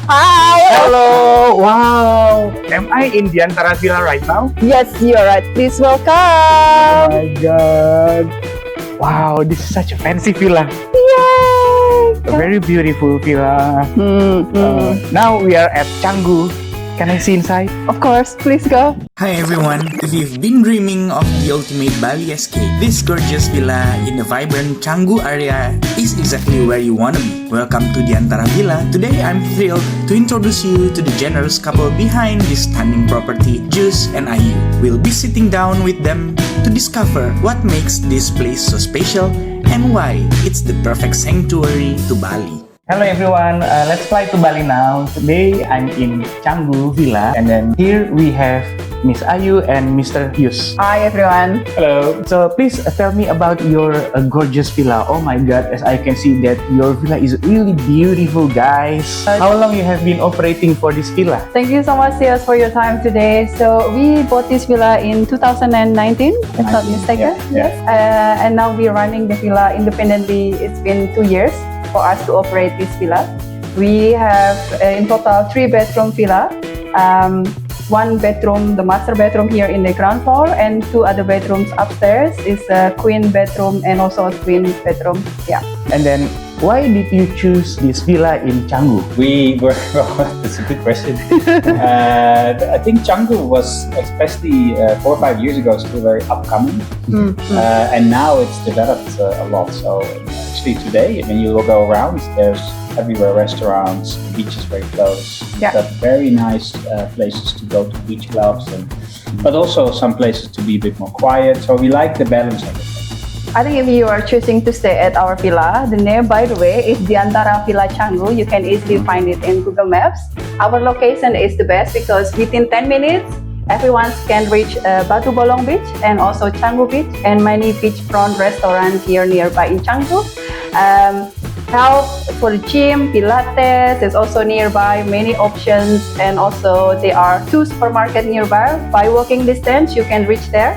Hi! Hello! Wow! Am I in Diantara Villa right now? Yes, you're right. Please Oh welcome! my god! Wow, this is such a fancy villa. Yay! A very beautiful villa. Now we are at Canggu. Can I see inside? Of course, please go. Hi everyone! If you've been dreaming of the ultimate Bali escape, this gorgeous villa in the vibrant Canggu area is exactly where you wanna be. Welcome to Diantara Villa. Today I'm thrilled to introduce you to the generous couple behind this stunning property, Jus and Ayu. We'll be sitting down with them to discover what makes this place so special and why it's the perfect sanctuary to Bali. Hello everyone, let's fly to Bali now. Today I'm in Canggu Villa, and then here we have Miss Ayu and Mr. Yus. Hi, everyone. Hello. So please tell me about your gorgeous villa. Oh my god, as I can see that your villa is really beautiful, guys. How long you have been operating for this villa? Thank you so much, Sias, for your time today. So we bought this villa in 2019, if not mistaken. Yeah. Yes. And now we're running the villa independently. It's been 2 years for us to operate this villa. We have in total 3-bedroom villa. 1 bedroom, the master bedroom here in the ground floor, and 2 other bedrooms upstairs is a queen bedroom and also a twin bedroom. Yeah. And then why did you choose this villa in Canggu? That's a good question. I think Canggu was, especially 4 or 5 years ago, still very upcoming. And now it's developed a lot. So actually today, when you go around, there's everywhere restaurants, the beach is very close. Yeah. Got very nice places to go to beach clubs, but also some places to be a bit more quiet. So we like the balance of it. I think if you are choosing to stay at our villa, the name, by the way, is Diantara Villa Canggu. You can easily find it in Google Maps. Our location is the best because within 10 minutes, everyone can reach Batu Bolong Beach and also Canggu Beach and many beachfront restaurants here nearby in Canggu. Help for the gym, Pilates is also nearby, many options, and also there are 2 supermarkets nearby. By walking distance, you can reach there.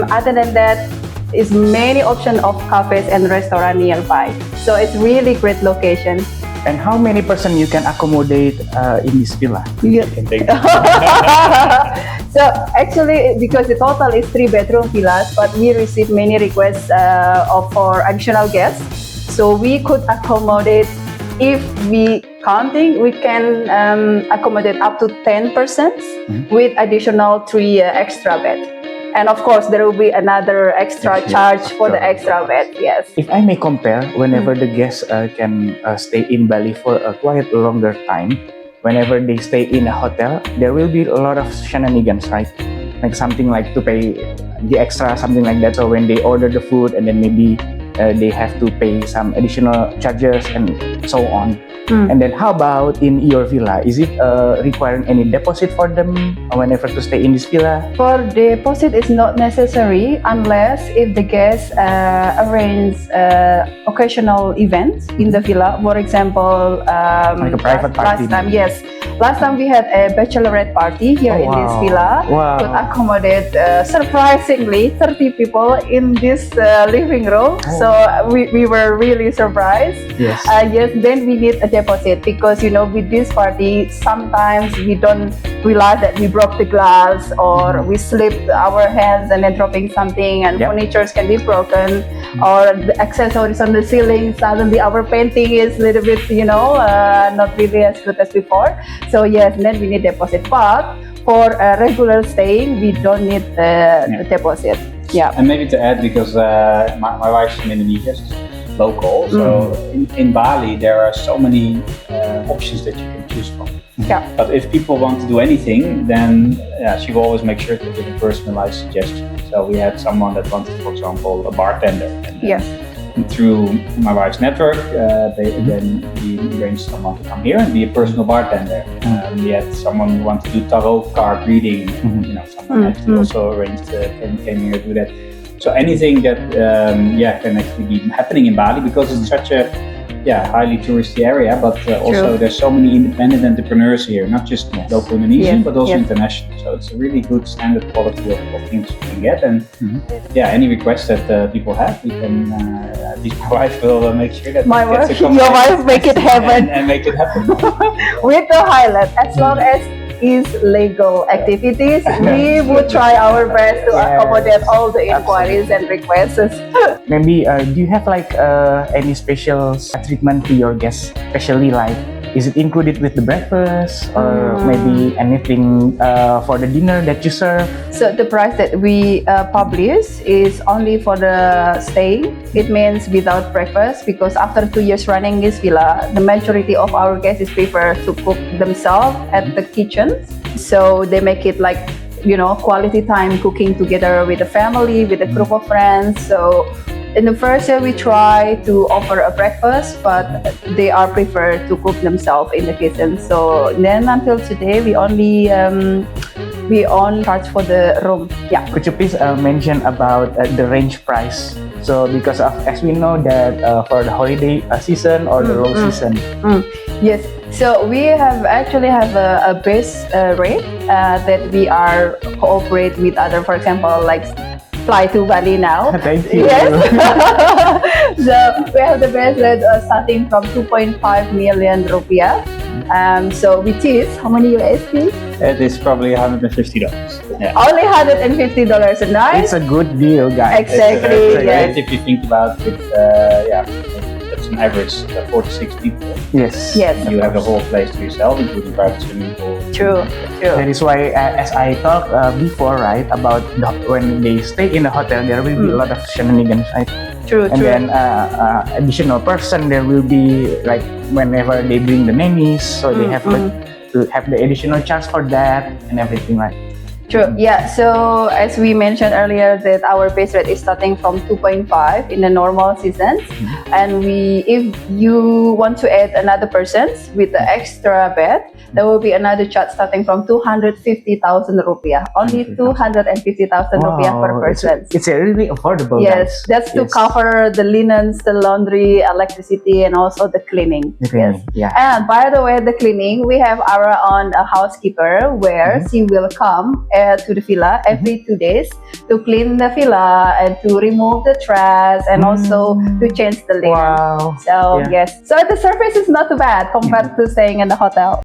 Other than that, is many options of cafes and restaurants nearby. So it's really great location. And how many person you can accommodate in this villa? Yeah. So actually, because the total is 3-bedroom villas, but we receive many requests for additional guests. So we could accommodate, if we counting, we can accommodate up to 10 persons with additional 3 extra bed. And of course, there will be another extra charge for the extra bed. Yes. If I may compare, whenever the guests can stay in Bali for a quite longer time, whenever they stay in a hotel, there will be a lot of shenanigans, right? Like something like to pay the extra, something like that. So when they order the food and then maybe they have to pay some additional charges and so on. And then how about in your villa? Is it requiring any deposit for them whenever to stay in this villa? For deposit, it's not necessary unless if the guest arrange occasional events in the villa. For example, like a private party. Last time we had a bachelorette party here in this villa. Wow. Could accommodate surprisingly 30 people in this living room. So we were really surprised. Yes. Yes, then we need a deposit because with this party sometimes we don't realize that we broke the glass or we slipped our hands and then dropping something and furnitures can be broken or the accessories on the ceiling, suddenly our painting is a little bit not really as good as before. So yes, then we need deposit, but for a regular staying we don't need the deposit. Yeah. And maybe to add, because my wife's from Indonesia, she's local, so in Bali there are so many options that you can choose from. Yeah. But if people want to do anything, then she will always make sure to give a personalized suggestion. So we had someone that wanted, for example, a bartender. And, Yes. Through my wife's network, then we arranged someone to come here and be a personal bartender. We had someone who wanted to do tarot card reading. Someone actually also arranged came here to do that. So anything that can actually be happening in Bali, because it's such a highly touristy area, but also there's so many independent entrepreneurs here, not just local Indonesian, but also international. So it's a really good standard quality of things you can get. And any request that people have, we can. At least my wife will make sure that your wife make it happen and make it happen with the highlight. As long as is legal activities, we would try our best to accommodate all the inquiries and requests. Maybe do you have like any special treatment to your guests, especially like is it included with the breakfast or maybe anything for the dinner that you serve? So the price that we publish is only for the stay. It means without breakfast, because after 2 years running this villa, the majority of our guests prefer to cook themselves at the kitchen. So they make it like, quality time cooking together with the family, with a group of friends. So in the first year, we try to offer a breakfast, but they are preferred to cook themselves in the kitchen. So then until today, we only charge for the room. Yeah. Could you please mention about the range price? So because as we know that for the holiday season or the low season. Yes. So we actually have a base rate that we are cooperate with other, for example, like Flytobalinow. Thank you. Yes. So we have the best rate starting from 2.5 million rupiah. So which is how many USD? It is probably $150. Yeah. Only $150 a night. It's a good deal, guys. Exactly. It's Yes. if you think about it, that's an average 4 to 6 people. Yes. Yes. You have the whole place to yourself, including private swimming pool. True. That is why, as I talked before, right, about when they stay in the hotel, there will be a lot of shenanigans, right? True. And then additional person, there will be like whenever they bring the nannies, so they have to have the additional charge for that and everything, right? True. Yeah. So as we mentioned earlier, that our base rate is starting from 2.5 in the normal seasons, and if you want to add another person with the extra bed, there will be another charge starting from 250,000 rupiah. Only 250,000 rupiah per person. It's really affordable. Yes, guys. that's to cover the linens, the laundry, electricity, and also the cleaning. The cleaning, Yes. And by the way, the cleaning, we have our own housekeeper where she will come to the villa every 2 days to clean the villa and to remove the trash and also to change the linen. Wow. So yes, so the service is not too bad compared to staying in the hotel.